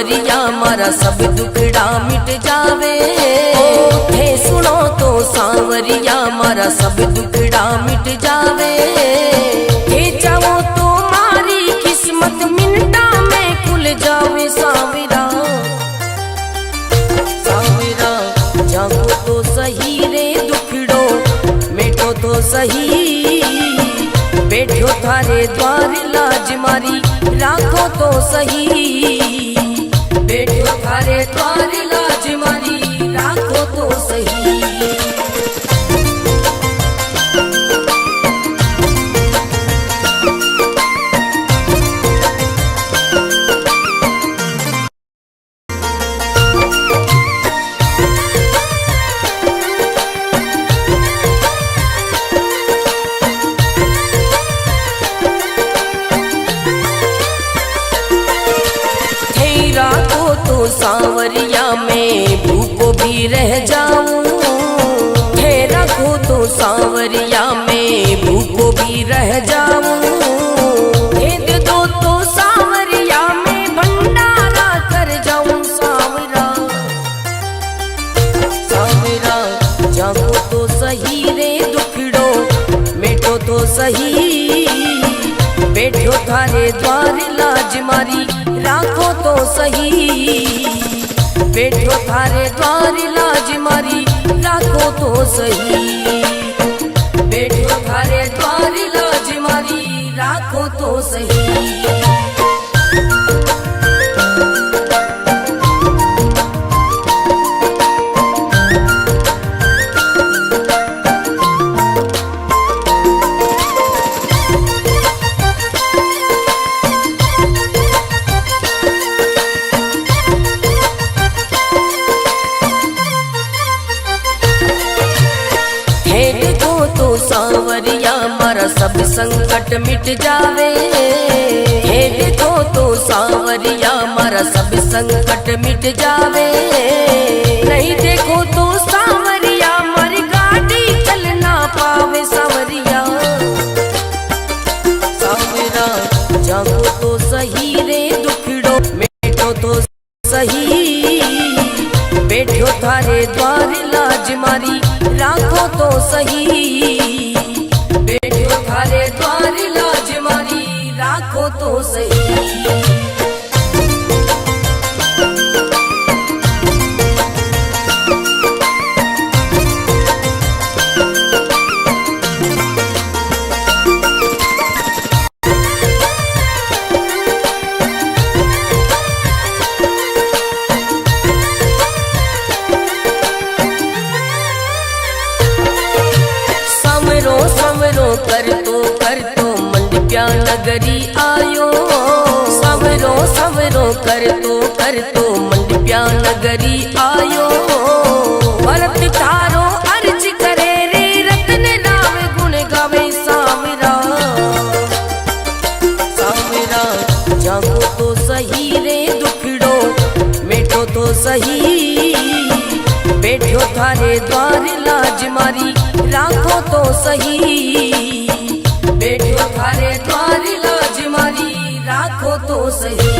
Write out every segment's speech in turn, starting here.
सांवरिया मारा सब दुखड़ा मिट जावे। थे सुनो तो सांवरिया मारा सब दुखड़ा मिट जावे। थे चाहो तो मारी किस्मत मिनटा में खुल जावे। सांवरा सांवरा जागो तो सही रे दुखड़ो मेटो तो सही। बैठो थारे द्वार लाज मारी राखो तो सही। बैठो थारे द्वार लाज मारी राखो तो सही। सांवरिया में भूखो भी रह जाऊं। थे रखो तो सांवरिया में भूखो भी रह जाऊं। दे दो तो सांवरिया में भंडारा कर जाऊं। सांवरा सांवरा जागो तो सही रे दुखड़ो मेटो तो सही। बैठो थारे द्वार लाज मारी राखो तो सही। बैठो थारे द्वार लाज मारी राखो तो सही। बैठो थारे द्वार लाज मारी राखो तो सही। सांवरिया मारा सब संकट मिट जावे। हे देखो तो सांवरिया मारा सब संकट मिट जावे। नहीं देखो तो सांवरिया मारी गाड़ी चल ना पावे। सांवरिया सांवरा जागो तो सही रे दुखड़ो मेटो तो सही। बैठो थारे द्वार लाज मारी राखो तो सही। बैठो थारे द्वार लाज मारी राखो तो सही। कर तो मंडप्या नगरी आयो। सवरो सवरो कर तो मंडप्या नगरी आयो। भरत थारो अर्ज करे रे रतन राव गुण गावे। सांवरा सांवरा जागो तो सही रे दुखड़ो मेटो तो सही। बैठो थारे द्वार लाज मारी राखो तो सही। बैठो थारे द्वार लाज मारी राखो तो सही।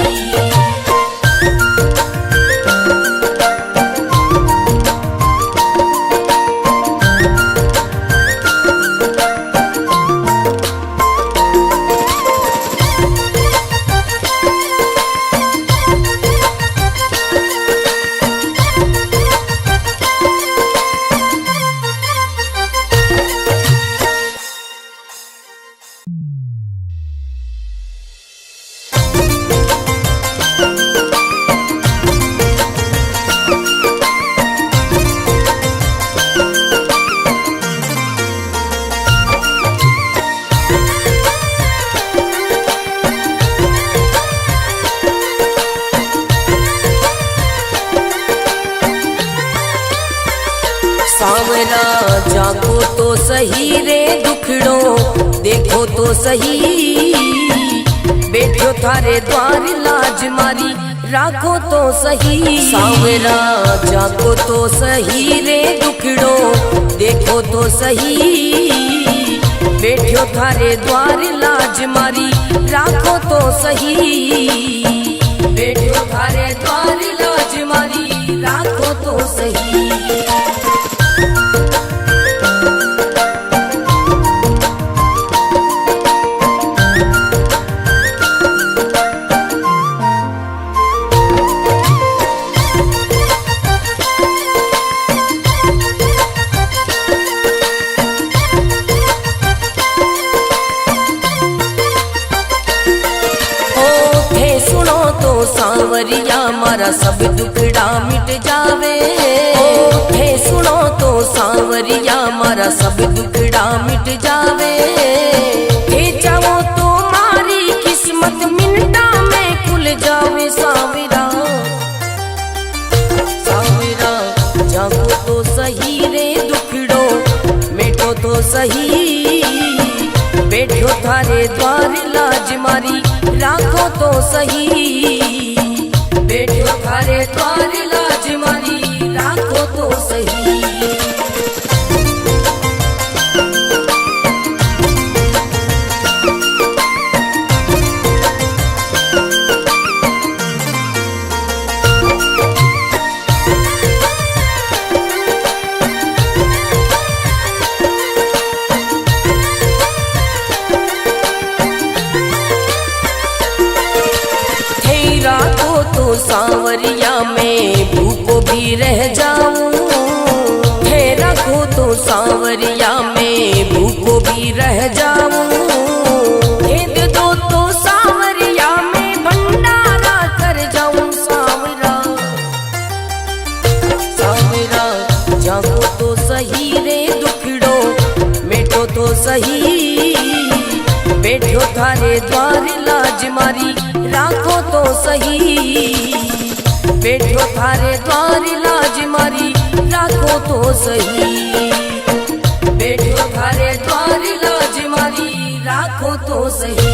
सांवरा जागो तो सही रे दुखड़ो देखो तो सही। बैठो थारे द्वार लाज मारी राखो तो सही। सांवरा जागो तो सही रे दुखड़ो देखो तो सही। बैठो थारे द्वार लाज मारी राखो तो सही। बैठो थारे द्वार सांवरिया मारा सब दुखड़ा मिट जावे। थे सुनो तो सांवरिया मारा सब दुखड़ा मिट जावे। थे चाहो तो मारी किस्मत मिनटा में खुल जावे। सांवरा सांवरा जागो तो सही रे दुखड़ो मिटो तो सही। बैठो थारे द्वार लाज मारी राखो तो सही। बैठो थारे द्वार लाज मारी राखो तो सही। सांवरिया में भूखो भी रह जाऊं। है रखो तो सांवरिया में भूखो भी रह जाऊं। भेद दो तो सांवरिया में भंडारा कर जाऊं। सांवरा सांवरा जागो तो सही रे दुखड़ो मिटो तो सही। बैठो थारे द्वार लाज मारी राखो तो सही। बैठो थारे द्वार लाज मारी राखो तो सही। बैठो थारे द्वार लाज मारी राखो तो सही।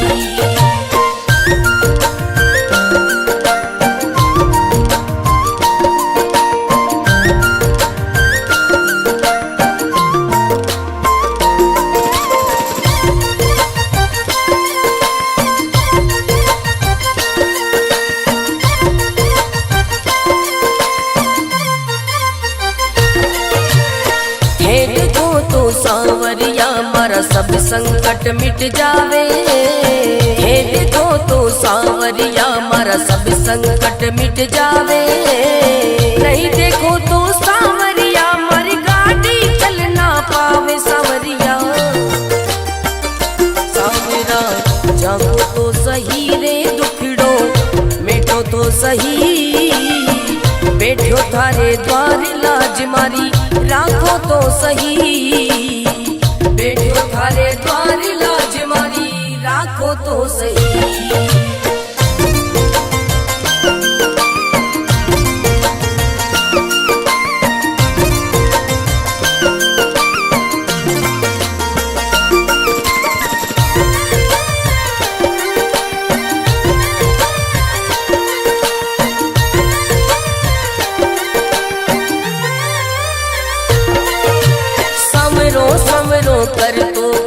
सांवरिया मारा सब संकट मिट जावे। हे देखो तो सांवरिया मारा सब संकट मिट जावे। नहीं देखो तो सांवरिया मारी गाड़ी चल ना पावे। सांवरिया सांवरा जागो तो सही रे दुखड़ो मिटो तो सही। बैठो थारे द्वार लाज मारी राखो तो सही। बैठो थारे द्वार लाज मारी राखो तो सही।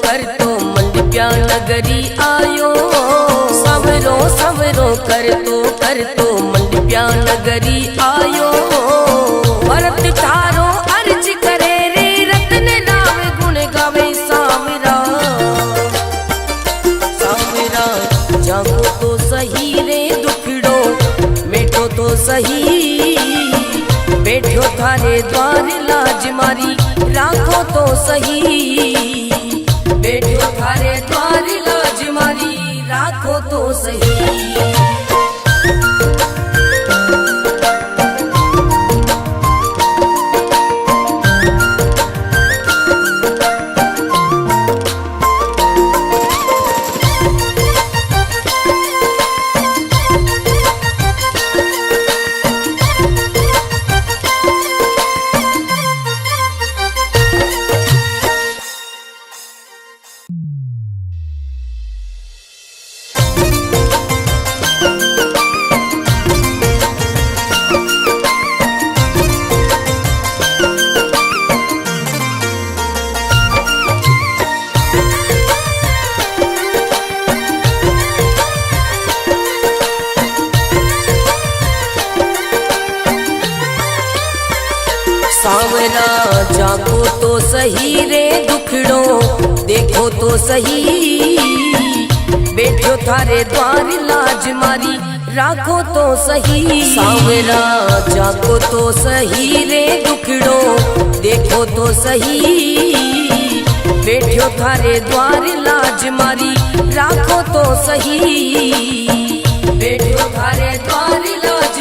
कर तो मंडप्या नगरी आयो। सवरो सवरो कर तो मंडप्या नगरी आयो। भरत थारो अर्ज करे रे रतन नाम गुण गावे। सांवरा सांवरा जागो तो सही रे दुखड़ो मिटो तो सही। बैठो थारे द्वार लाज मारी राखो तो सही। बैठो थारे द्वार लाज मारी राखो तो सही। सांवरा जागो तो सही रे दुखड़ो देखो तो सही। बैठो थारे द्वार लाज मारी राखो तो सही। सांवरा जागो तो सही रे दुखड़ो देखो तो सही। बैठो थारे द्वार लाज मारी राखो तो सही। बैठो थारे द्वार लाज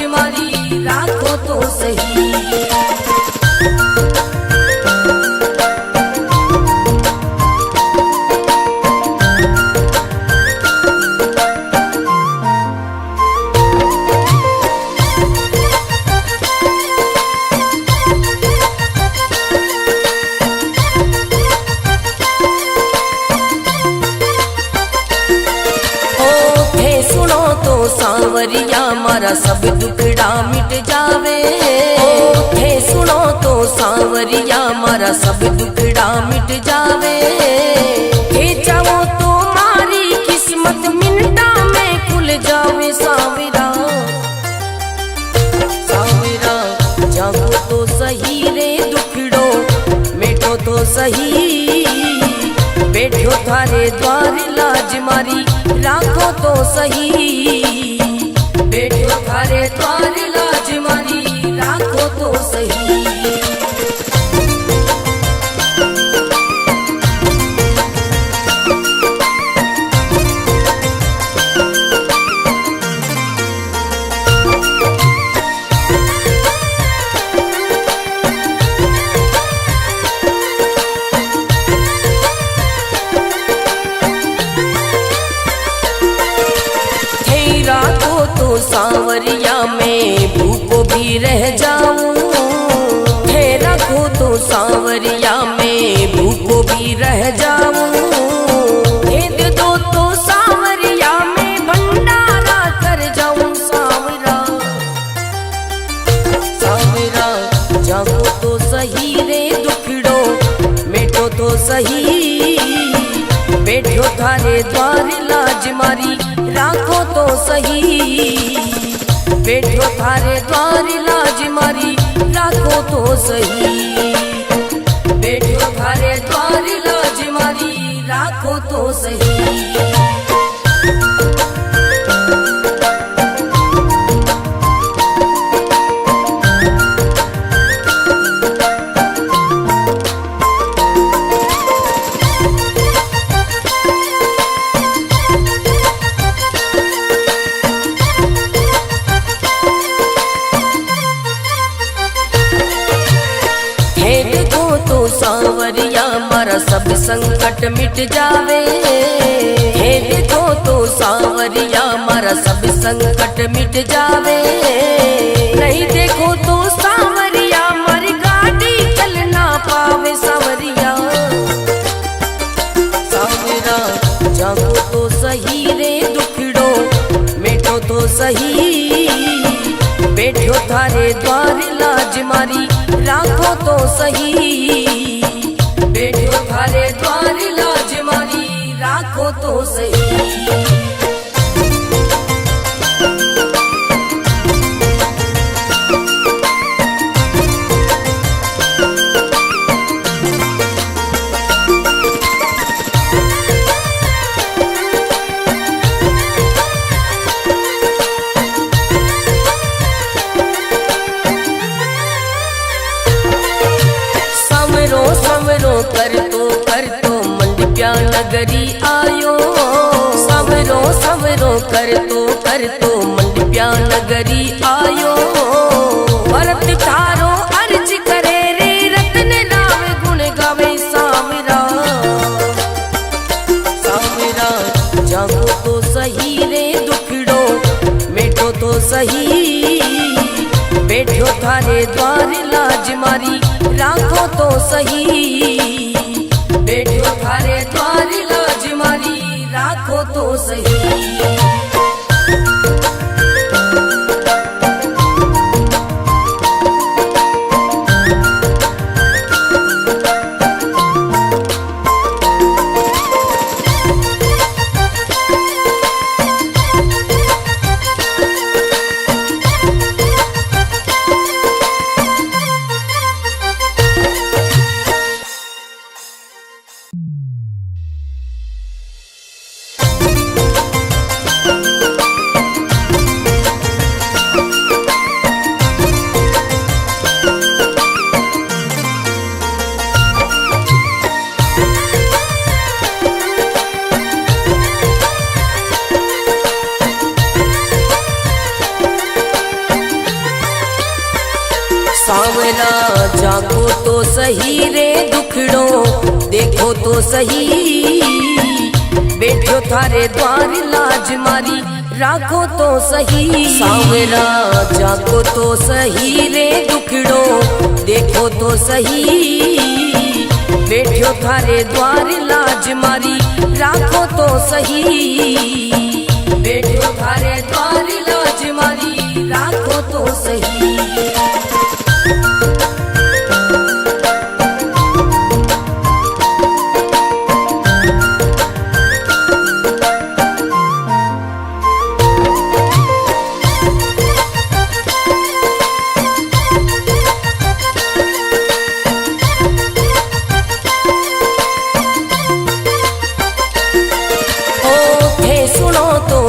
सांवरिया मारा सब दुखड़ा मिट जावे। हे सुनो तो सांवरिया मारा सब दुखड़ा मिट जावे। हे चाहो तो मारी किस्मत मिनटा में खुल जावे। सांवरा सांवरा जागो तो सही रे दुखड़ो मेटो तो सही। बैठो थारे द्वार लाज मारी राखो तो सही। बैठो थारे द्वार लाज मारी राखो तो सही। सांवरिया में भूखो भी रह जाऊं। हे रखो तो सांवरिया में भूखो भी रह जाऊं। हे दे दो तो सांवरिया में भंडारा कर जाऊं। सांवरा सांवरा जागो तो सही रे दुखड़ो मेटो तो सही। बैठो थारे द्वार लाज मारी राखो तो सही। बैठो थारे द्वार लाज मारी राखो तो सही। बैठो थारे द्वार लाज मारी राखो तो सही। सांवरिया मारा सब संकट मिट जावे। हे देखो तो सांवरिया मारा सब संकट मिट जावे। नहीं देखो तो सांवरिया मारी गाड़ी चल ना पावे। सांवरिया सांवरा जागो तो सही रे दुखड़ो मेटो तो सही। बैठो थारे द्वार लाज मारी राखो तो सही। बैठो थारे द्वार लाज मारी राखो तो सही। कर तो मंडप्या नगरी आयो। सवरो सवरो कर तो मंडप्या नगरी आयो। भरत थारो अर्ज करे रे रतन राव गुण गावे। सांवरा सांवरा जागो तो सही रे दुखड़ो मेटो तो सही। बैठो थारे द्वार लाज मारी राखो तो सही। बैठो थारे द्वार लाज मारी राखो तो सही। सांवरा जागो तो सही रे दुखड़ो देखो तो सही। बैठो थारे द्वार लाज मारी राखो तो सही। सांवरा जागो तो सही रे दुखड़ो देखो तो सही। बैठो थारे द्वार लाज मारी राखो तो सही। बैठो थारे द्वार लाज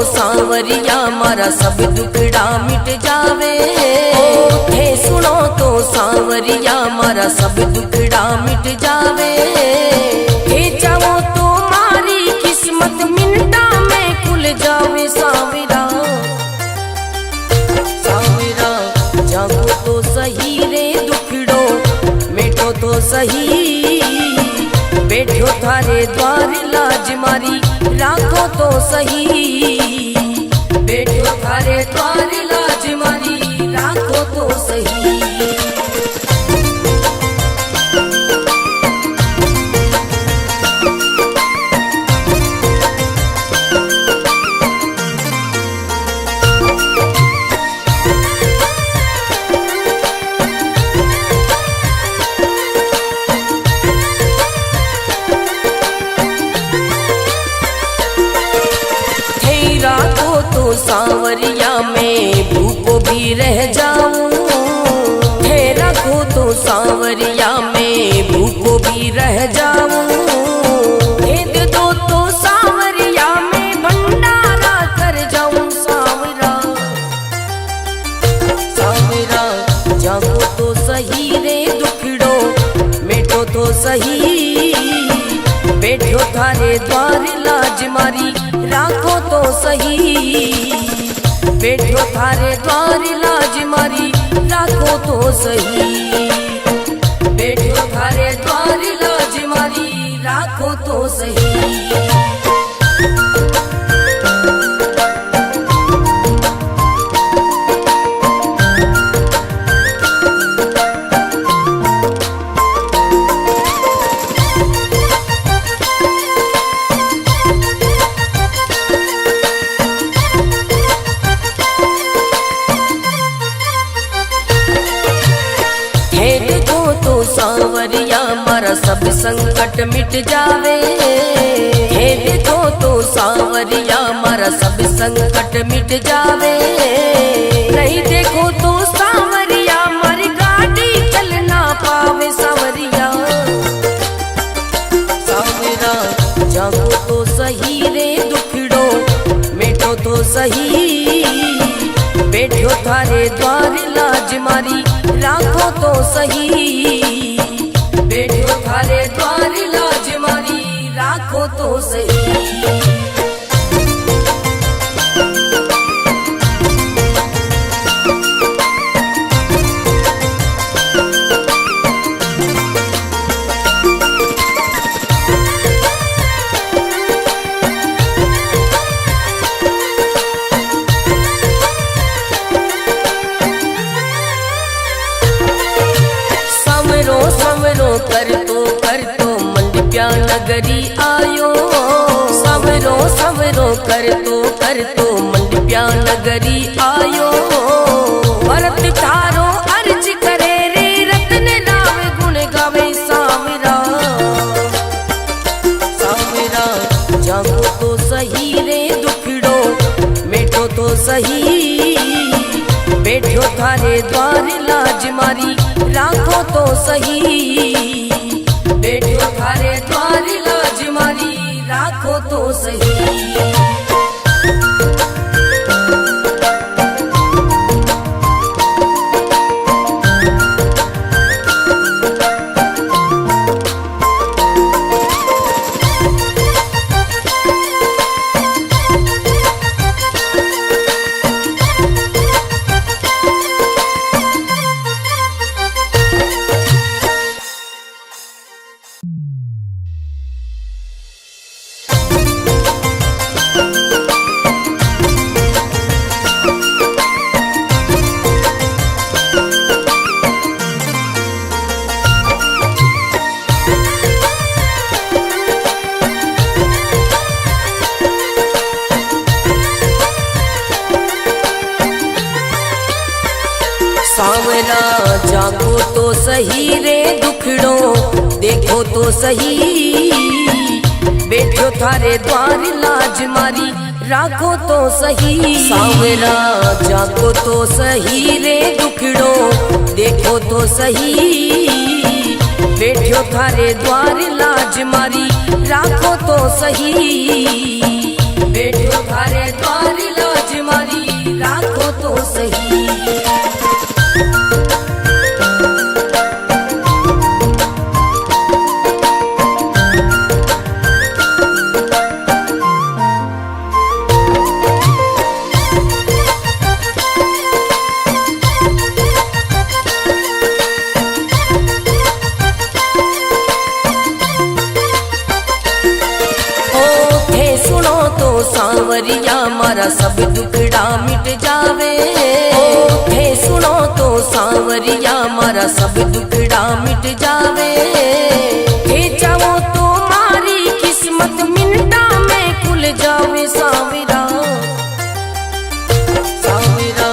सांवरिया मारा सब दुखड़ा मिट जावे। थे सुनो तो सांवरिया मारा सब दुखड़ा मिट जावे। थे जाओ तो मारी किस्मत मिनटा में खुल जावे। सांवरा सांवरा जागो तो सही रे दुखड़ो मिटो तो सही। बैठो थारे द्वार लाज मारी राखो तो सही। बैठो थारे द्वार लाज मारी राखो तो सही। सांवरिया में भूखो भी रह जाऊं। थे रखो तो सांवरिया में भूखो भी रह जाऊं। भेद दो तो सांवरिया में भंडारा कर जाऊं। सांवरा सांवरा जागो तो सही रे दुखड़ो मिटो तो सही। बैठो थारे द्वार लाज मारी राखो तो सही। बैठो थारे द्वार लाज मारी राखो तो सही। बैठो थारे द्वार लाज मारी राखो तो सही। सांवरिया मारा सब संकट मिट जावे। हे देखो तो सांवरिया मारा सब संकट मिट जावे। नहीं देखो तो सांवरिया मारी गाड़ी चल ना पावे। सांवरिया सांवरा जागो तो सही रे दुखड़ो मिटो तो सही। बैठो थारे द्वार लाज मारी राखो तो सही। बैठो थारे द्वार लाज मारी राखो तो सही। कर तो मंडप्या नगरी आयो। सवरो सवरो कर तो मंडप्या नगरी आयो। भरत थारो अर्ज करे रे रतन नाम गुण गावे। सांवरा सांवरा जागो तो सही रे दुखड़ो मिटो तो सही। बैठो थारे द्वार लाज मारी राखो तो सही। बैठो थारे द्वार लाज मारी राखो तो सही। सांवरा जागो तो सही रे दुखड़ो देखो तो सही। बैठो थारे द्वार लाज मारी राखो तो सही। सांवरा जागो तो सही रे दुखड़ो देखो तो सही। बैठो थारे द्वार लाज मारी राखो तो सही। बैठो थारे द्वार सांवरिया मारा सब दुखड़ा मिट जावे। हे सुनो तो सांवरिया मारा सब दुखड़ा मिट जावे। हे चाहो तो मारी किस्मत मिनटा में खुल जावे। सांवरा सांवरा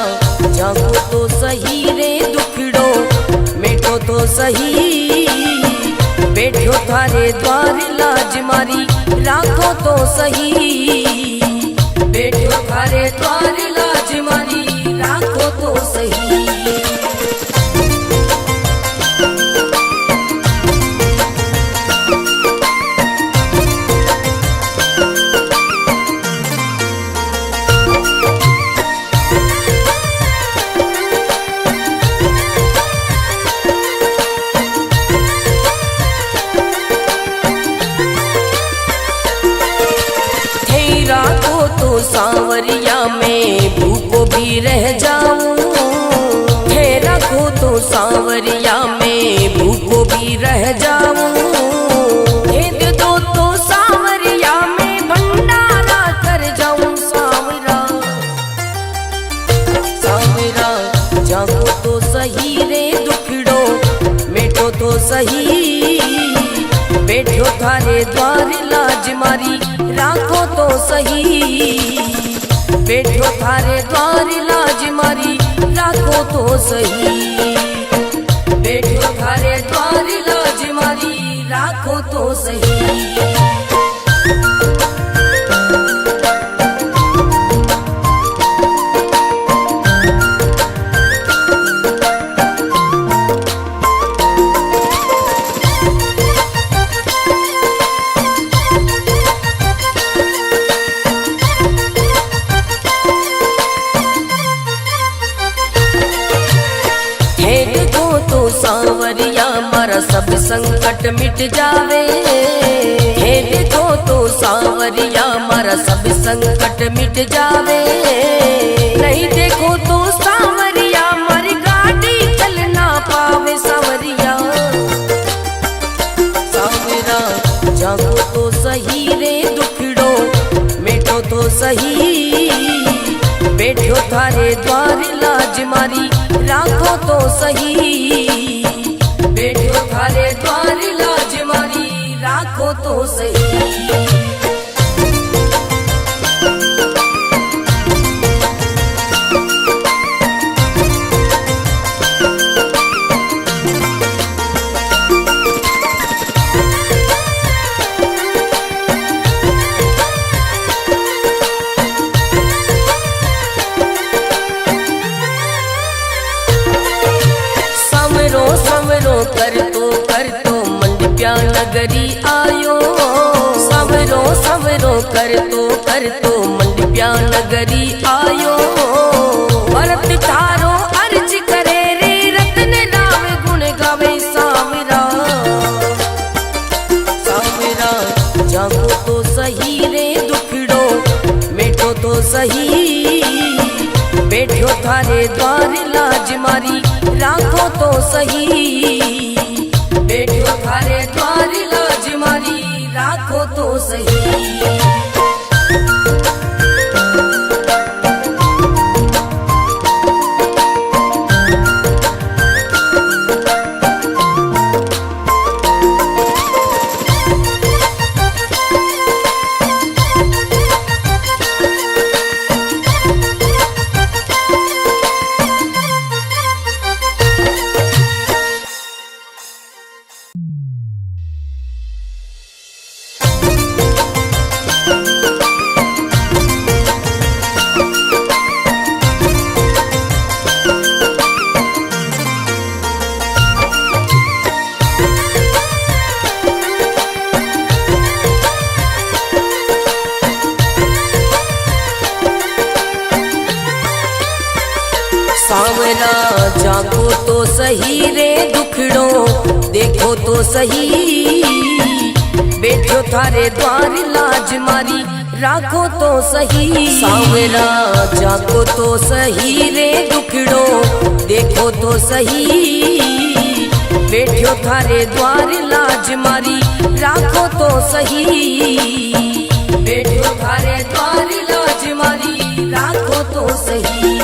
जागो तो सही रे दुखड़ो मिटो तो सही। बैठो थारे द्वार लाज मारी राखो तो सही। बैठो थारे द्वार लाज मारी राखो तो सही। राखो तो सांवरिया में भूखो भी रह जाऊं। हे रखो तो सांवरिया में भूखो भी रह जाऊं। हे दे दो तो सांवरिया में भंडारा कर जाऊं। सांवरा सांवरा जागो तो सही रे दुखड़ो मिटो तो सही। बैठो थारे द्वार लाज मारी राखो तो सही। बैठो थारे द्वार लाज मारी राखो तो सही। बैठो थारे द्वार लाज मारी राखो तो सही। सांवरिया मारा सब संकट मिट जावे। हे देखो तो सांवरिया मारा सब संकट मिट जावे। नहीं देखो तो सांवरिया मारी गाड़ी चल ना पावे। सांवरिया सांवरा जागो तो सही रे दुखड़ो मिटो तो सही। बैठो थारे द्वार लाज मारी राखो तो सही। बैठो थारे द्वार लाज मारी राखो तो सही। कर तो मंडप्या नगरी आयो। सवरो सवरो कर तो मंडप्या नगरी आयो। भरत थारो अर्ज करे रे रतन राव गुण गावे। सांवरा सांवरा जागो तो सही रे दुखड़ो मिटो तो सही। बैठो थारे द्वार लाज मारी राखो तो सही। बैठो थारे द्वार लाज मारी राखो तो सही। सांवरा जागो तो सही रे दुखड़ो देखो तो सही। बैठो थारे द्वार लाज मारी राखो तो सही। सांवरा जागो तो सही रे दुखड़ो देखो तो सही। बैठो थारे द्वार लाज मारी राखो तो सही। बैठो थारे द्वार लाज मारी राखो तो सही।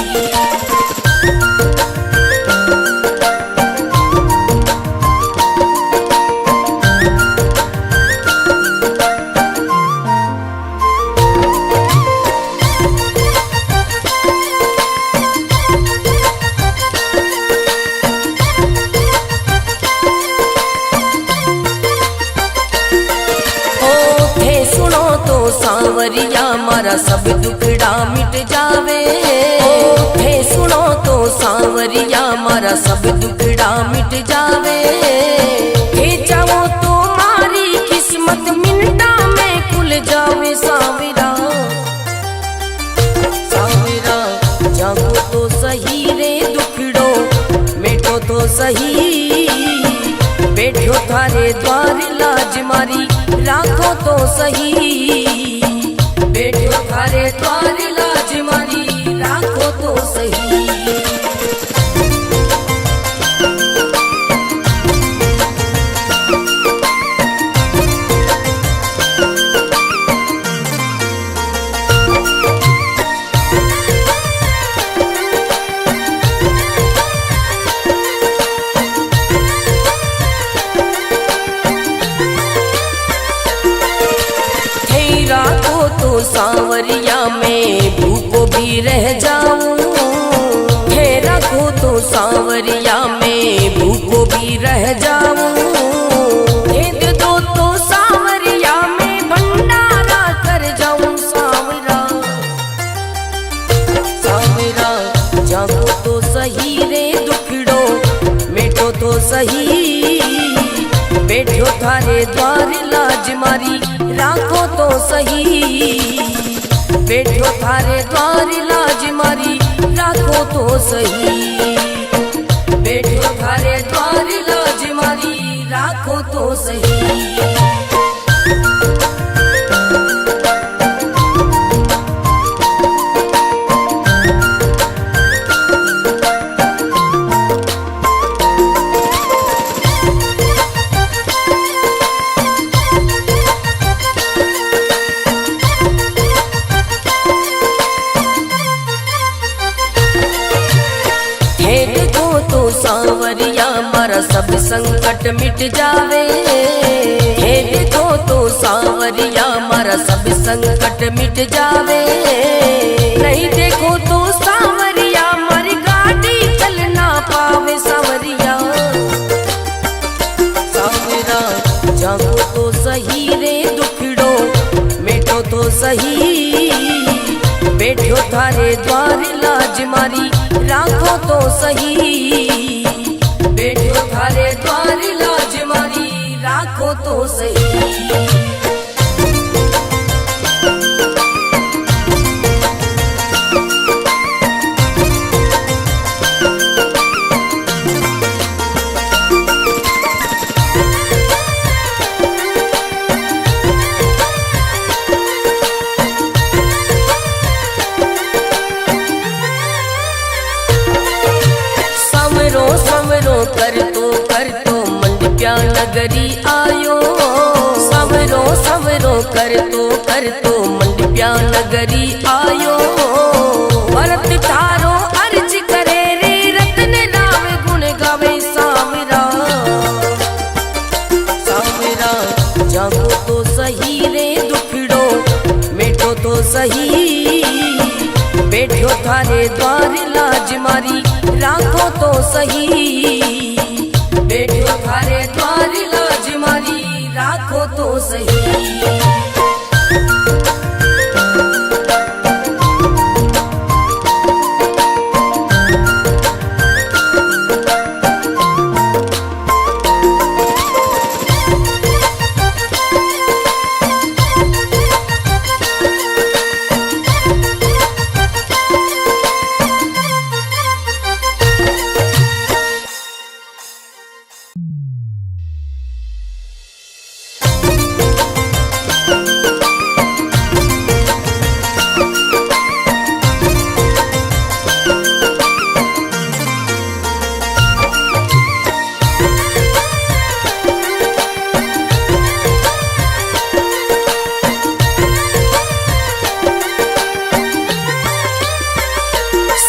सांवरिया मारा सब दुखड़ा मिट जावे। हे सुनो तो सांवरिया मारा सब दुखड़ा मिट जावे। हे चाहो तो मारी किस्मत मिनटा में खुल जावे। सांवरा सांवरा जागो तो सही रे दुखड़ो मेटो तो सही। बैठो थारे द्वार लाज मारी राखो तो सही। बैठो थारे द्वार लाज मारी राखो तो सही। सांवरिया में भूखो भी रह जाऊं। हे रखो तो सांवरिया में भूखो भी रह जाऊं। हे दे दो तो सांवरिया में भंडारा कर जाऊं। सांवरा सांवरा जागो तो सही रे दुखड़ो मेटो तो सही। बैठो थारे द्वार लाज मारी राखो तो सही। बैठो थारे द्वार लाज मारी राखो तो सही। बैठो थारे द्वार लाज मारी राखो तो सही। सांवरिया मारा सब संकट मिट जावे। हे देखो तो सांवरिया मारा सब संकट मिट जावे। नहीं देखो तो सांवरिया मारी गाड़ी चल ना पावे। सांवरिया सांवरा जागो तो सही रे दुखड़ो मेटो तो सही। बैठो थारे द्वार लाज मारी राखो तो सही। बैठो थारे द्वार लाज मारी राखो तो सही। कर तो मंडप्या नगरी आयो। सवरो सवरो कर तो मंडप्या नगरी आयो। भरत थारो अर्ज करे रे रत्न राम गुण गावे। सांवरा सांवरा जागो तो सही रे दुखड़ो मेटो तो सही। बैठो थारे द्वार लाज मारी राखो तो सही। बैठो थारे द्वार लाज मारी राखो तो सही।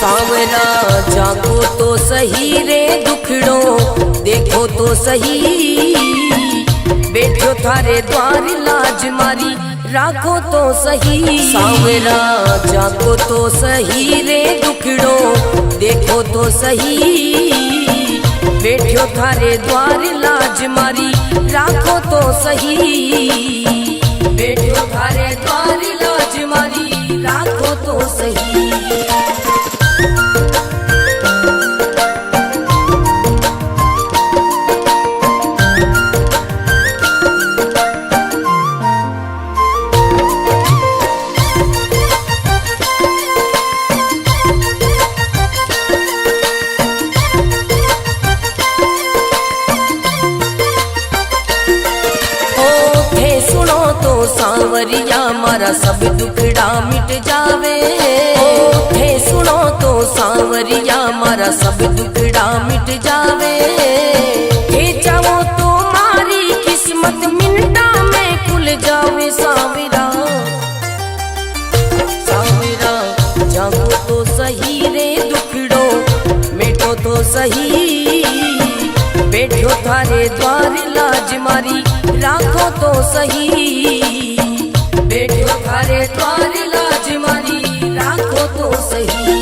सांवरा जागो तो सही रे दुखड़ो देखो तो सही, बैठो थारे द्वार लाज मारी राखो तो सही। सांवरा जागो तो सही रे दुखड़ो देखो तो सही, बैठो थारे द्वार लाज मारी राखो तो सही, बैठो थारे द्वार लाज मारी राखो तो सही। सांवरिया मारा सब दुखड़ा मिट जावे, थे सुनो तो सांवरिया मारा सब दुखड़ा मिट जावे, थे चाहो तो मारी किस्मत मिनटा में खुल जावे। सांवरा सांवरा जागो तो सही रे दुखड़ो मिटो तो सही, बैठो थारे द्वार लाज मारी राखो तो सही, बैठो थारे द्वार लाज मारी राखो तो सही।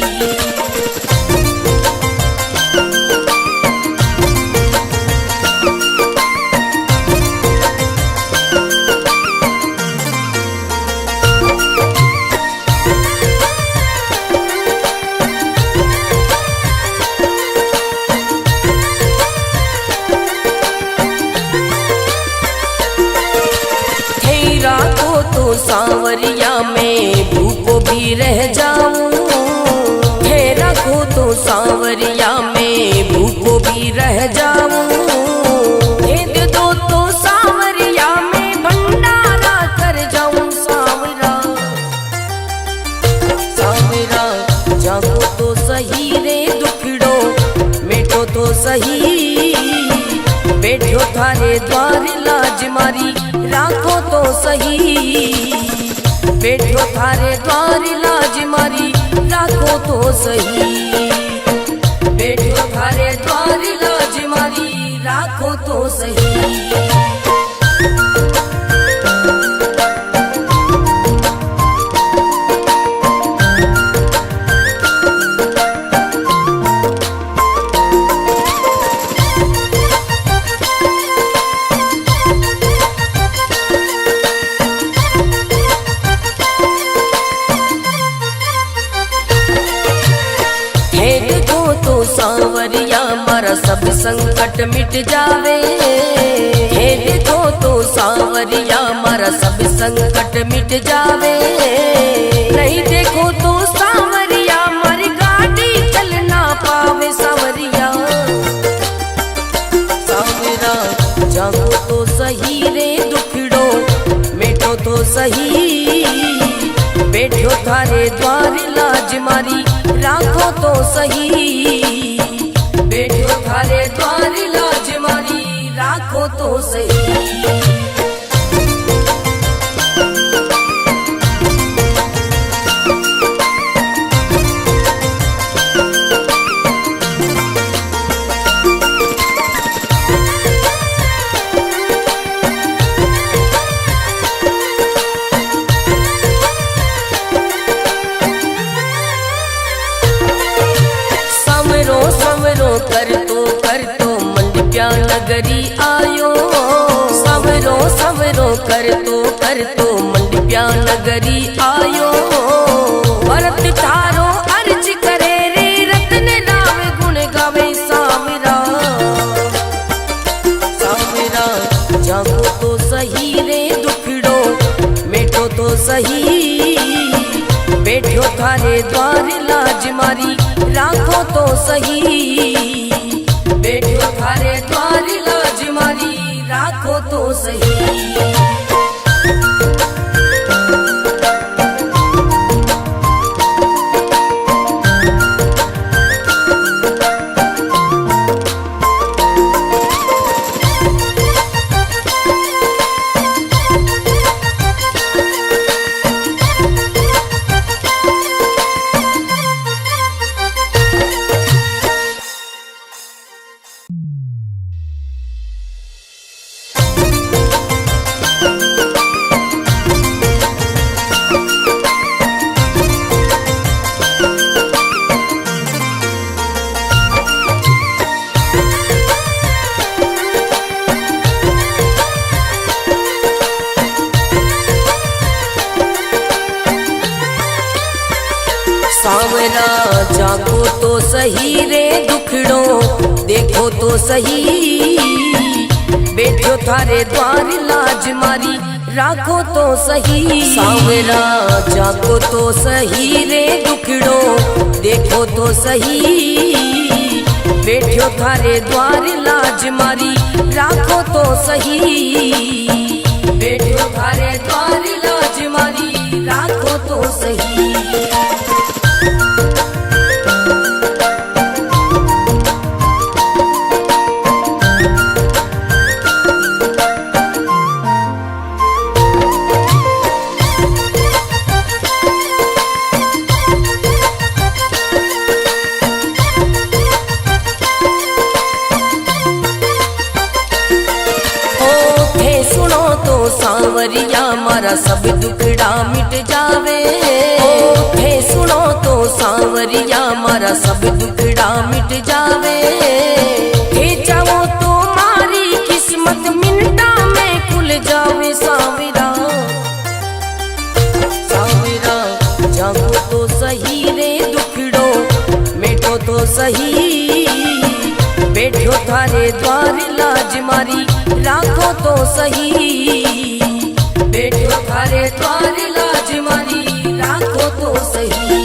सांवरिया में भूखो भी रह जाऊं, थे रखो तो सांवरिया में भूखो भी रह जाऊं, दे दो तो सांवरिया में भंडारा कर जाऊं। सांवरा सांवरा जागो तो सही रे दुखड़ो मिटो तो सही, बैठो थारे द्वार लाज मारी राखो तो सही, बैठो थारे द्वार लाज मारी राखो तो सही, बैठो थारे द्वार लाज मारी राखो तो सही। सांवरिया मारा सब संकट मिट जावे, हे देखो तो सांवरिया मारा सब संकट मिट जावे, नहीं देखो तो सांवरिया मारी गाड़ी चल ना पावे। सांवरिया सांवरा जागो तो सही रे दुखड़ो मिटो तो सही, बैठो थारे द्वार लाज मारी राखो तो सही, बैठो थारे द्वार लाज मारी राखो तो सही। कर तो मंडप्या नगरी आयो, सवरो सवरो कर तो मंडप्या नगरी आयो, भरत थारो अर्ज करे रे रतन राव गुण गावे। सांवरा सांवरा जागो तो सही रे दुखड़ो मिटो तो सही, बैठो थारे द्वार लाज मारी राखो तो सही, बैठो थारे द्वार लाज मारी राखो तो सही। सांवरा जागो तो सही रे दुखड़ो देखो तो सही, बैठो थारे द्वार लाज मारी राखो तो सही। सांवरा जागो तो सही रे दुखड़ो देखो तो सही, बैठो थारे द्वार लाज मारी राखो तो सही, बैठो थारे द्वार लाज मारी राखो तो सही। सांवरिया मारा सब दुखड़ा मिट जावे, हे सुनो तो सांवरिया मारा सब दुखड़ा मिट जावे, हे चाहो तो मारी किस्मत मिनटा में खुल जावे। सांवरा सांवरा जागो तो सही रे दुखड़ो मिटो तो सही, बैठो थारे द्वार लाज मारी राखो तो सही, बैठो थारे द्वार लाज मारी राखो तो सही।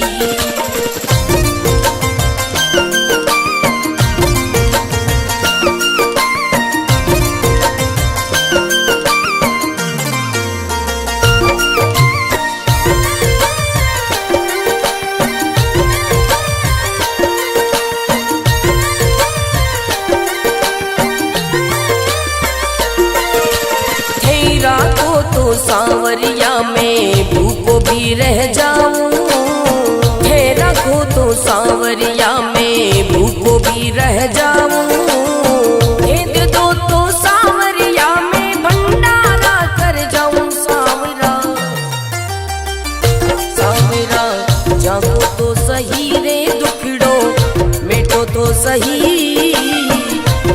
सांवरिया में भूखो भी रह जाऊं, हे रखो तो सांवरिया में भूखो भी रह जाऊं, हे दे दो तो सांवरिया में भंडारा कर जाऊं। सांवरा सांवरा जागो तो सही रे दुखड़ो मिटो तो सही,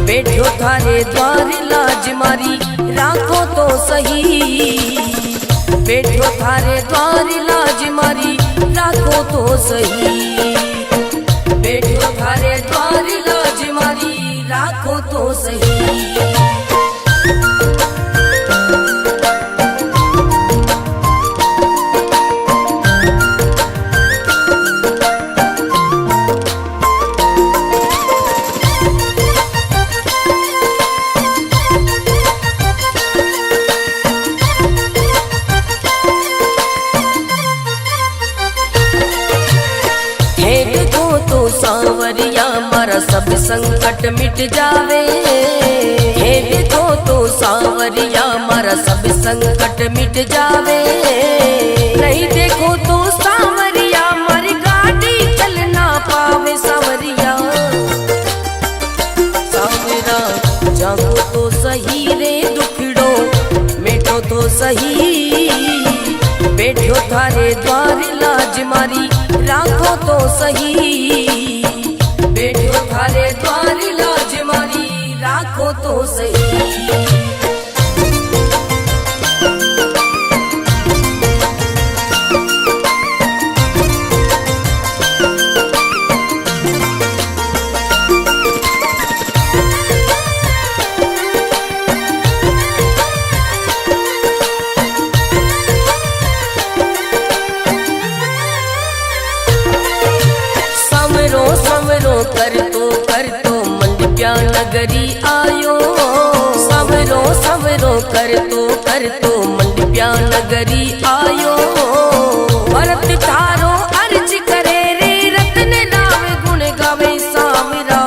बैठो थारे द्वार लाज मारी राखो तो सही, बैठो थारे द्वार लाज मारी राखो तो सही, बैठो थारे द्वार लाज मारी राखो तो सही। सांवरिया मारा सब संकट मिट जावे, हे देखो तो सांवरिया मारा सब संकट मिट जावे, नहीं देखो तो सांवरिया मारी गाड़ी चल ना पावे। सांवरिया सांवरा जागो तो सही रे दुखड़ो मिटो तो सही, बैठो थारे द्वार लाज मारी राखो तो सही, बैठो थारे द्वार लाज मारी राखो तो सही। कर तो मंडप्या नगरी आयो, सवरो सवरो कर तो मंडप्या नगरी आयो, भरत थारो अर्ज करे रे रत्न राम गुण गावे। सांवरा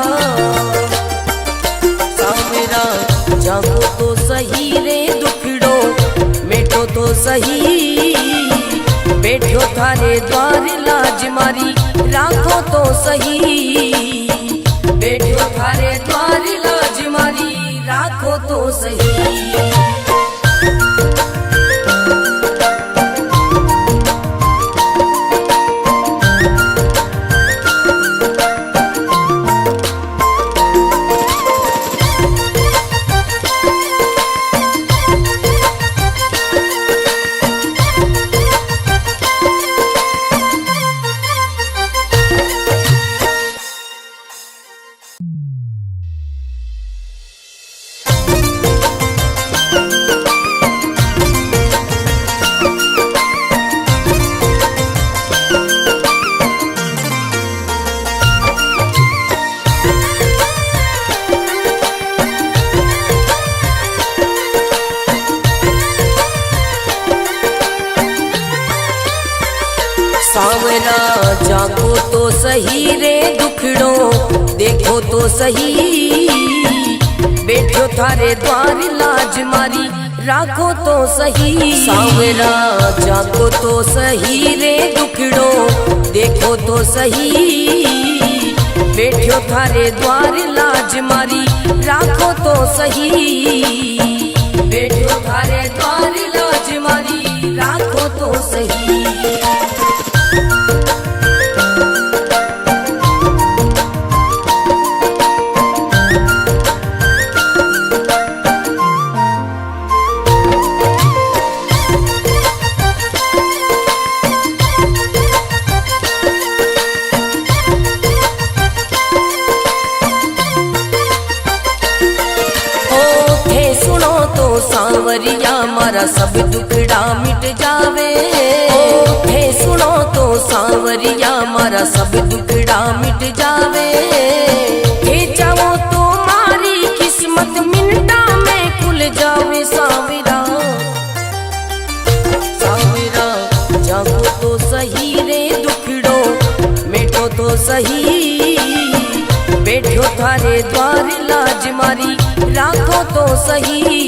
सांवरा जागो तो सही रे दुखड़ो मिटो तो सही, बैठो थारे द्वार लाज मारी राखो तो सही, बैठो थारे द्वार लाज मारी राखो तो सही। जाको तो सही रे दुखड़ो देखो तो सही, बैठो थारे द्वार लाज मारी राखो तो सही। सांवरा जाको तो सही रे दुखड़ो देखो तो सही, बैठो थारे द्वार लाज मारी राखो तो सही, बैठो थारे द्वार लाज मारी राखो तो सही। सांवरिया मारा सब दुखड़ा मिट जावे, थे सुनो तो सांवरिया मारा सब दुखड़ा मिट जावे, थे चाहो तो मारी किस्मत मिनटा में खुल जावे। सांवरा सांवरा जागो तो सही रे दुखड़ो मिटो तो सही, बैठो थारे द्वार लाज मारी राखो तो सही,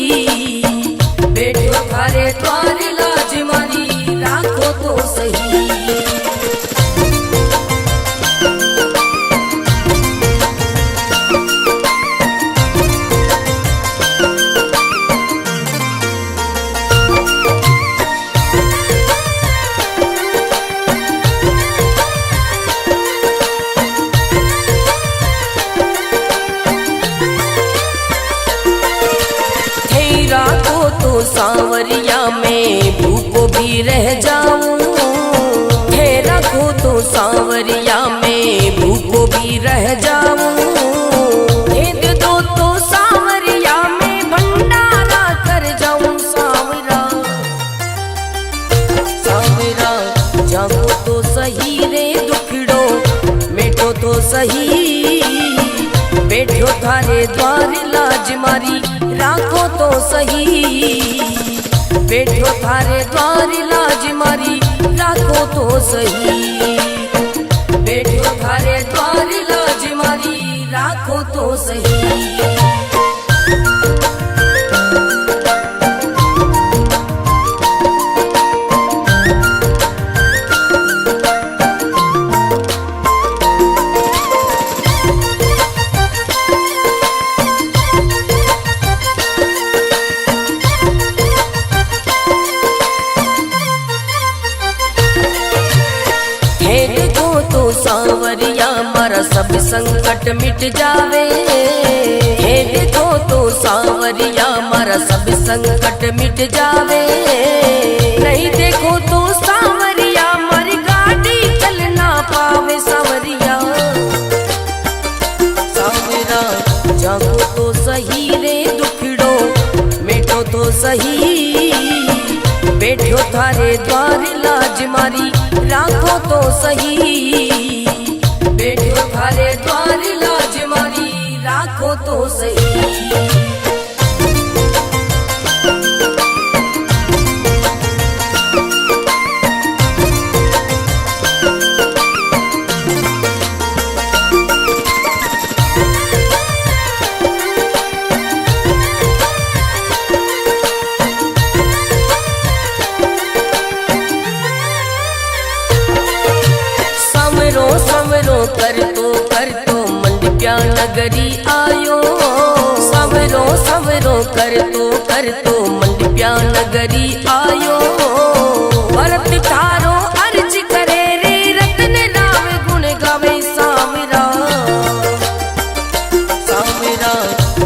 बैठो थारे द्वार लाज मारी राखो तो सही। सांवरिया में भूखो भी रह जाऊं, थे रखो तो सांवरिया में भूखो भी रह जाऊं, भेद दो तो सांवरिया में भंडारा कर जाऊं। सांवरा सांवरा जागो तो सही रे दुखड़ो मिटो तो सही, बैठो थारे द्वार लाज मारी राखो तो सही, बैठो थारे द्वार लाज मारी राखो तो सही, बैठो थारे द्वार लाज मारी राखो तो सही। सांवरिया मारा सब संकट मिट जावे, हे देखो तो सांवरिया मारा सब संकट मिट जावे, नहीं देखो तो सांवरिया मारी गाड़ी चल ना पावे। सांवरिया सांवरा जागो तो सही रे दुखड़ो मिटो तो सही, बैठो थारे द्वार लाज मारी राखो तो सही, बैठो थारे द्वार लाज मारी राखो तो सही। कर तो मंडप्या नगरी आयो, सवरो सवरो कर तो मंडप्या नगरी आयो, भरत थारो अर्ज करे रे रतन राव गुण गावे। सांवरा सांवरा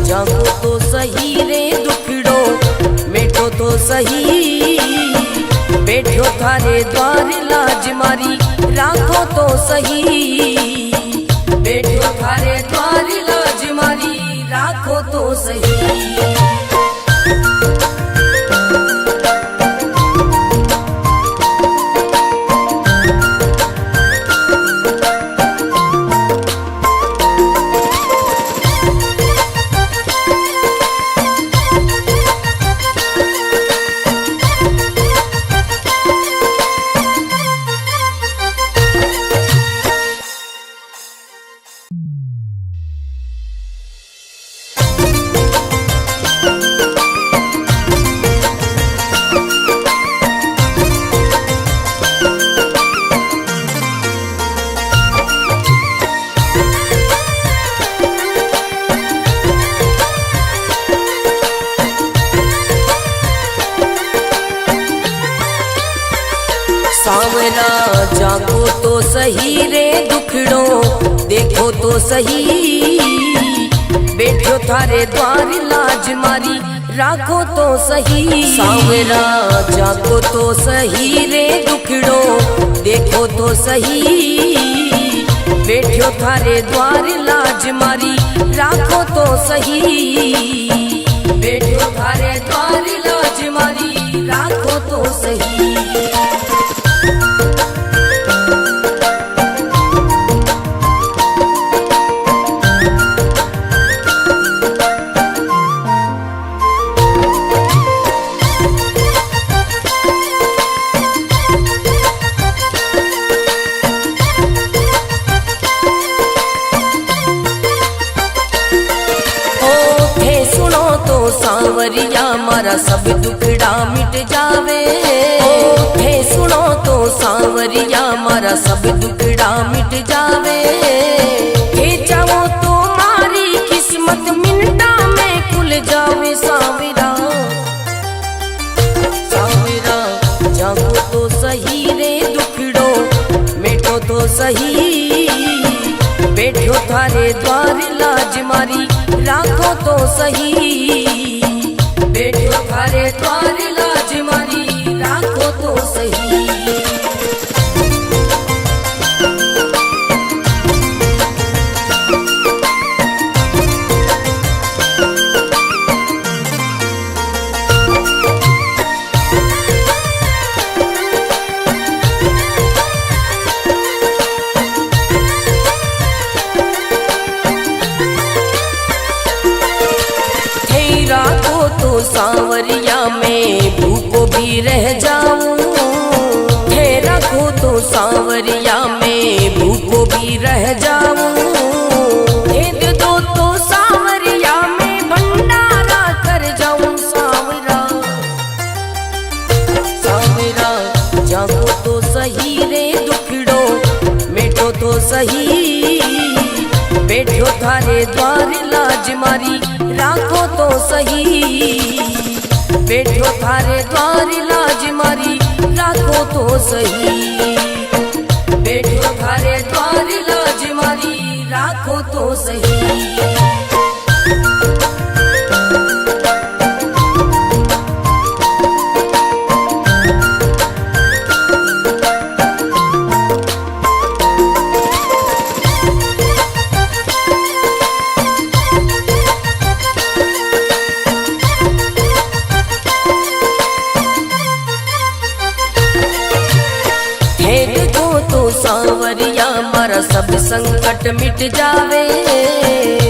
जागो तो सही रे दुखड़ो मिटो तो सही, बैठो थारे द्वार लाज मारी राखो तो सही, बैठो थारे द्वार लाज मारी राखो तो सही। तो सही रे दुखड़ो, देखो तो सही बैठो थारे द्वार लाज मारी, राखो तो सही सांवरा जागो तो सही रे दुखड़ो, देखो तो सही बैठो थारे द्वार लाज मारी, राखो तो सही बैठो थारे द्वार लाज मारी, राखो तो सही। सांवरिया मारा सब दुखड़ा मिट जावे, हे सुनो तो सांवरिया मारा सब दुखड़ा मिट जावे, हे चाहो तो मारी किस्मत मिनटा में खुल जावे सांवरा, सांवरा जागो तो सही रे दुखड़ो, मिटो तो सही बैठो थारे द्वार लाज मारी, राखो तो सही बैठो थारे द्वार लाज मारी, राखो तो सही। सांवरिया में भूखो भी रह जाऊं, हे रखो तो सांवरिया में भूखो भी रह जाऊं, हे दे दो तो सांवरिया में भंडारा कर जाऊं सांवरा, सांवरा जागो तो सही रे दुखड़ो, मिटो तो सही बैठो थारे द्वार लाज मारी, राखो तो सही बैठो थारे द्वार लाज मारी, राखो तो सही बैठो थारे द्वार लाज मारी, राखो तो सही। सांवरिया मारा सब संकट मिट जावे,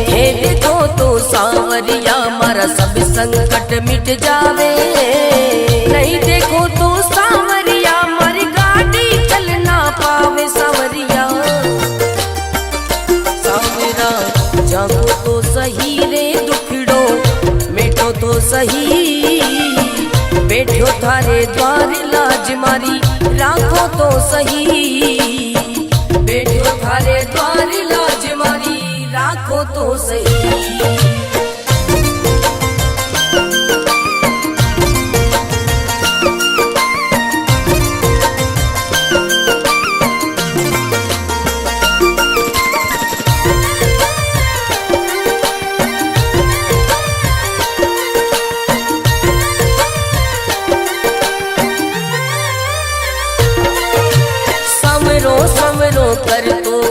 हे देखो तो सांवरिया मारा सब संकट मिट जावे, नहीं देखो तो सांवरिया मारी गाड़ी चल ना पावे सांवरिया, सांवरा जागो तो सही रे दुखड़ो, मिटो तो सही बैठो थारे द्वार लाज मारी, राखो तो सही बैठो थारे द्वार लाज मारी, राखो तो सही।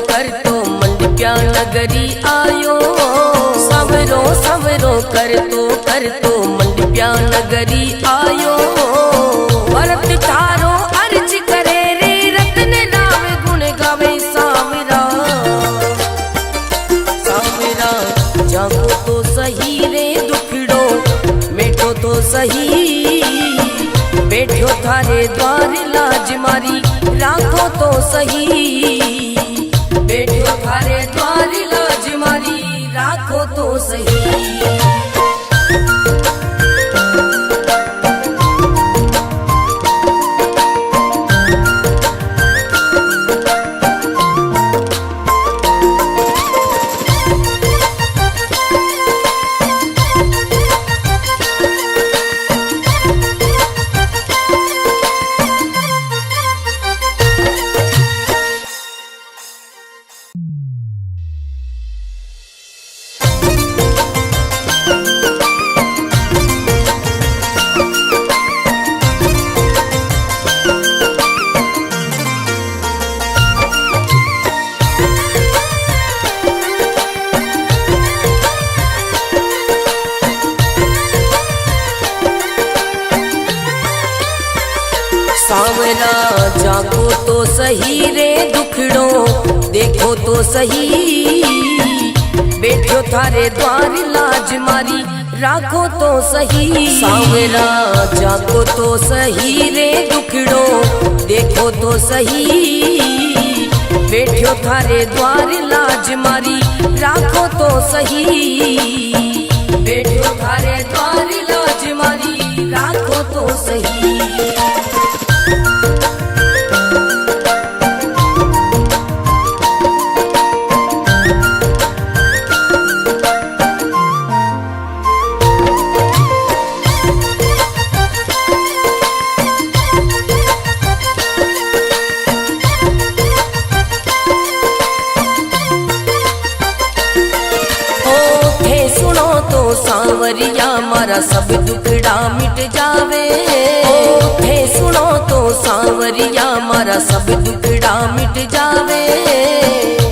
कर तो मंडप्या नगरी आयो, सवरो सवरो कर तो मंडप्या नगरी आयो, भरत थारो अर्ज करे रे रतन नाम गुण गावे सांवरा, सांवरा जागो तो सही रे दुखड़ो, मिटो तो सही बैठो थारे द्वार लाज मारी, राखो तो सही बैठो थारे द्वार लाज मारी, राखो तो सही। तो सही रे दुखड़ो, देखो तो सही बैठो थारे द्वार लाज मारी, राखो तो सही सांवरा जाको तो सही रे दुखड़ो, देखो तो सही बैठो थारे द्वार लाज मारी, राखो तो सही बैठो थारे द्वार लाज मारी, राखो तो सही। सांवरिया मारा सब दुखड़ा मिट जावे, थे सुनो तो सांवरिया मारा सब दुखड़ा मिट जावे,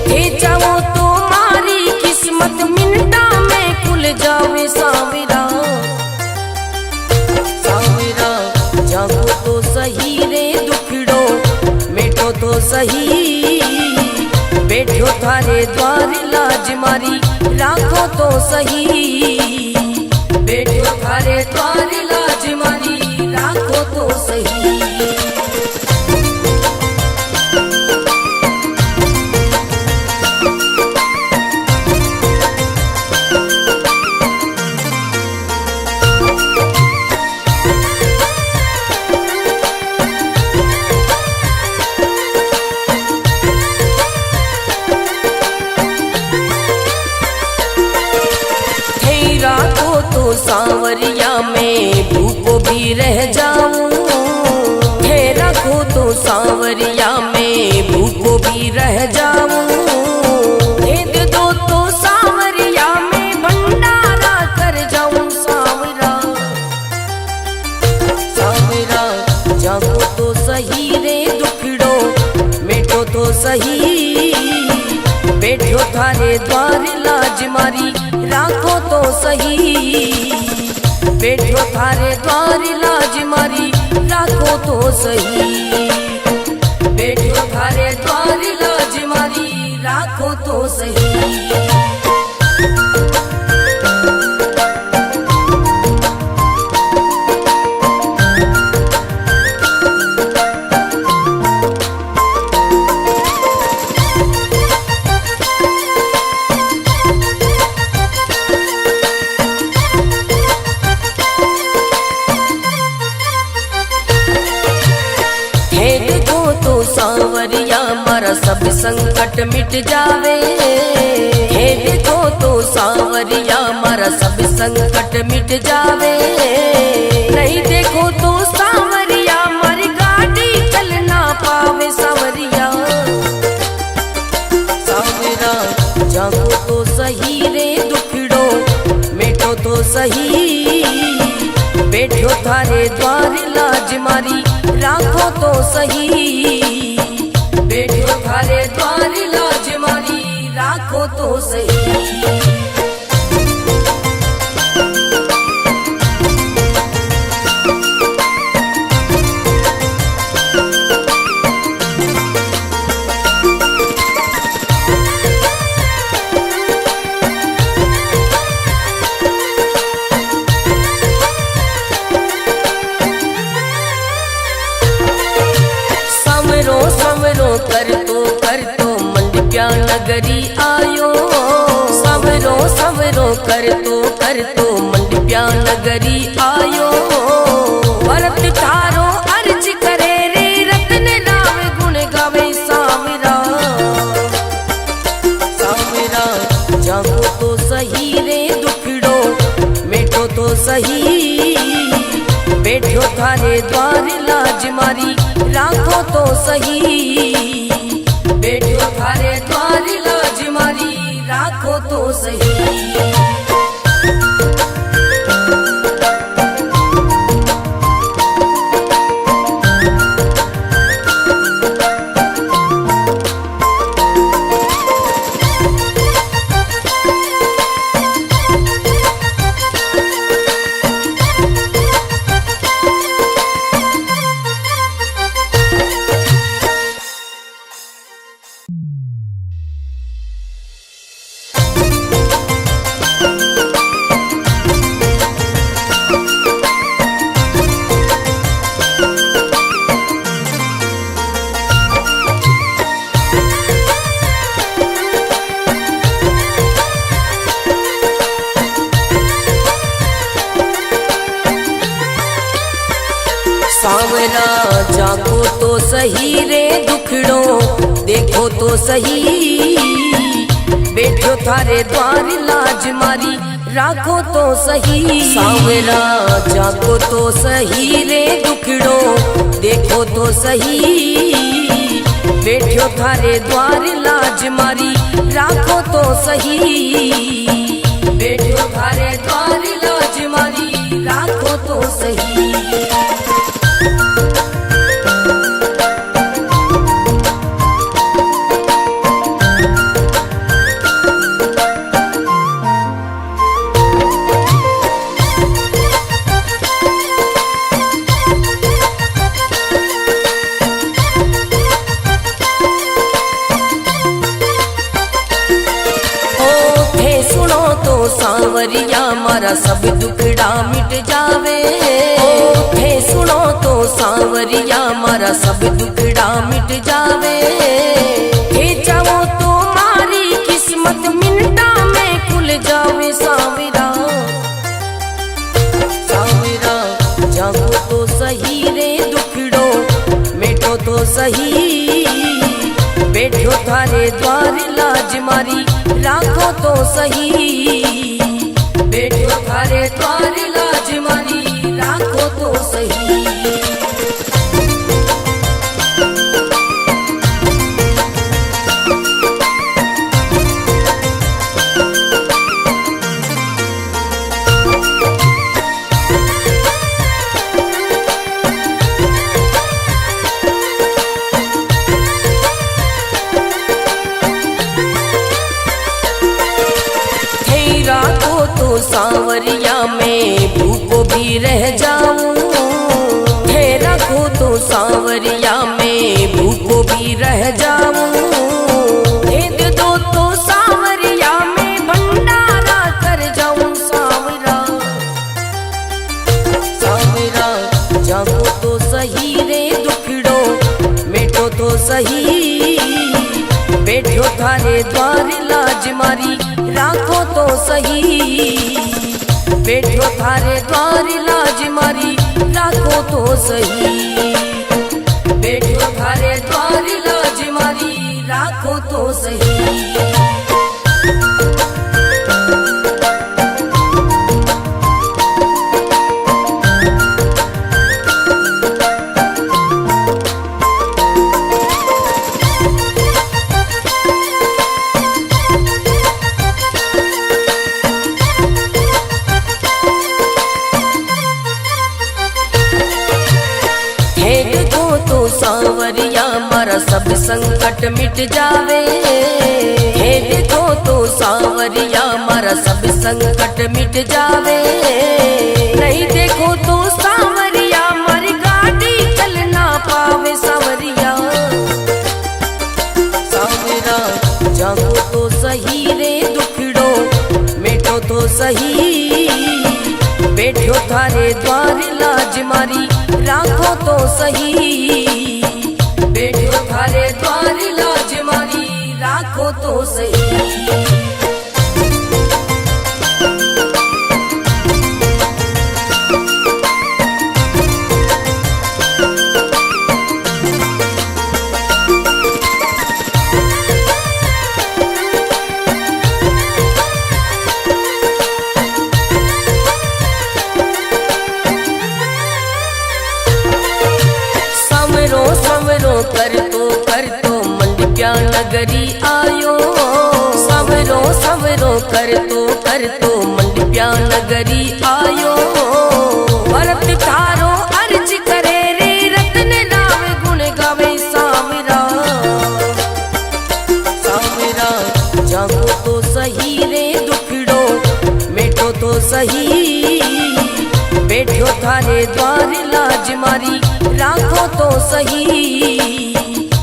थे चाहो तो मारी किस्मत मिनटा में खुल जावे सांवरा, सांवरा जागो तो सही रे दुखड़ो, मिटो तो सही बैठो थारे द्वार लाज मारी, राखो तो सही बैठो थारे द्वार लाज मारी, राखो तो सही। सांवरिया में भूखो भी रह जाऊं, थे रखो तो सांवरिया में भूखो भी रह जाऊं, भेद दो तो सांवरिया में भंडारा कर जाऊं सांवरा, सांवरा जागो तो सही रे दुखड़ो, मिटो तो सही बैठो थारे द्वार लाज मारी, राखो तो सही बैठो थारे द्वार लाज मारी, राखो तो सही बैठो थारे द्वार लाज मारी, राखो तो सही। सांवरिया मारा सब संकट मिट जावे, हे देखो तो सांवरिया मारा सब संकट मिट जावे, नहीं देखो तो सांवरिया मारी गाड़ी चल ना पावे सांवरिया, सांवरा जागो तो सही रे दुखड़ो, मिटो तो सही बैठो थारे द्वार लाज मारी, राखो तो सही बैठो थारे द्वार लाज मारी, राखो तो सही। कर तो मंडप्या नगरी आयो, सवरो सवरो कर तो मंडप्या नगरी आयो, भरत थारो अर्ज करे रे रतन राव गुण गावे सांवरा, सांवरा जागो तो सही रे दुखड़ो, मिटो तो सही बैठो थारे द्वार लाज मारी, राखो तो सही बैठो थारे द्वार लाज मारी, राखो तो सही। जागो तो सही रे दुखड़ो देखो तो सही, बैठो थारे द्वार लाज मारी राखो तो सही। सांवरा जागो तो सही रे दुखड़ो देखो तो सही, बैठो थारे द्वार लाज मारी राखो तो सही, बैठो थारे द्वार लाज मारी राखो तो सही। सांवरिया मारा सब दुखड़ा मिट जावे, हे सुनो तो सांवरिया मारा सब दुखड़ा मिट जावे, हे जाओ तो मारी किस्मत मिनटा में खुल जावे। सांवरा सांवरा जागो तो सही रे दुखड़ो मिटो तो सही, बैठो थारे द्वार लाज मारी राखो तो सही, बैठो थारे द्वार लाज मारी राखो तो सही। सांवरिया में भूखो भी रह जाऊं, हे रखो तो सांवरिया में भूखो भी रह जाऊं, हे दे दो तो सांवरिया में भंडारा कर जाऊं। सांवरा सांवरा जागो तो सही रे दुखड़ो मिटो तो सही, बैठो थारे द्वार लाज मारी राखो तो सही, बैठो थारे द्वार लाज मारी राखो तो सही, बैठो थारे द्वार लाज मारी राखो तो सही। सांवरिया मारा सब संकट मिट जावे, हे देखो तो सांवरिया मारा सब संकट मिट जावे, नहीं देखो तो सांवरिया मारी गाड़ी चल ना पावे। सांवरिया सांवरा जागो तो सही रे दुखड़ो मिटो तो सही, बैठो थारे द्वार लाज मारी राखो तो सही, बैठो थारे द्वार लाज मारी राखो तो सही। कर तो मंडप्या नगरी आयो, सवरो सवरो कर तो मंडप्या नगरी आयो, भरत थारो अर्ज करे रे रत्न नाम गुण गावे। सांवरा सांवरा जागो तो सही रे दुखड़ो मिटो तो सही, बैठो थारे द्वार लाज मारी राखो तो सही,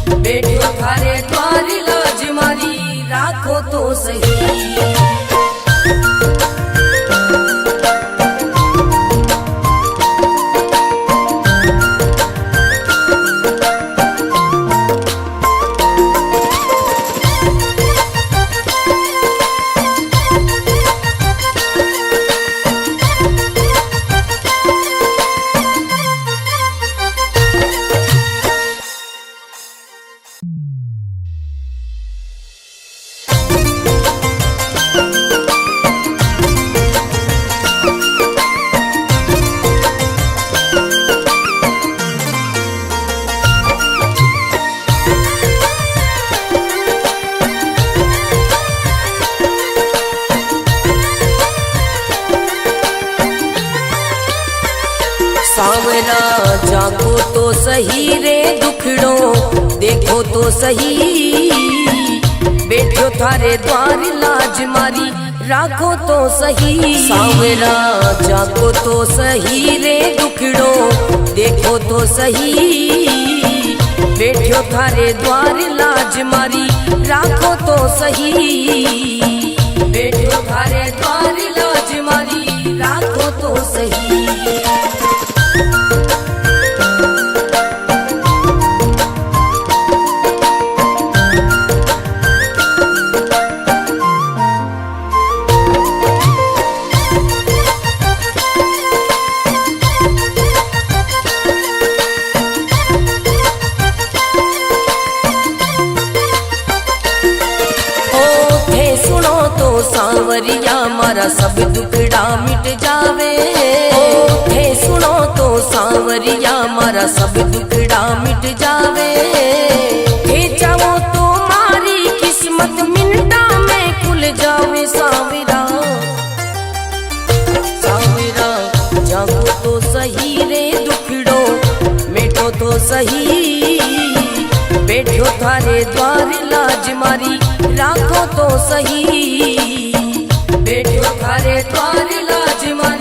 बैठो थारे द्वार लाज मारी राखो तो सही। सही रे दुखड़ो देखो तो सही, बैठो थारे द्वार लाज मारी राखो तो सही। सांवरा जाको तो सही रे दुखड़ो देखो तो सही, बैठो थारे द्वार लाज मारी राखो तो सही, बैठो थारे द्वार लाज मारी राखो तो सही। सांवरिया मारा सब दुखड़ा मिट जावे, हे सुनो तो सांवरिया मारा सब दुखड़ा मिट जावे। हे चाहो तो मारी किस्मत मिनटा में खुल जावे। सांवरा सांवरा जागो तो सही रे दुखड़ो मिटो तो सही, बैठो थारे द्वार लाज मारी राखो तो सही, बैठो थारे द्वार लाज मारी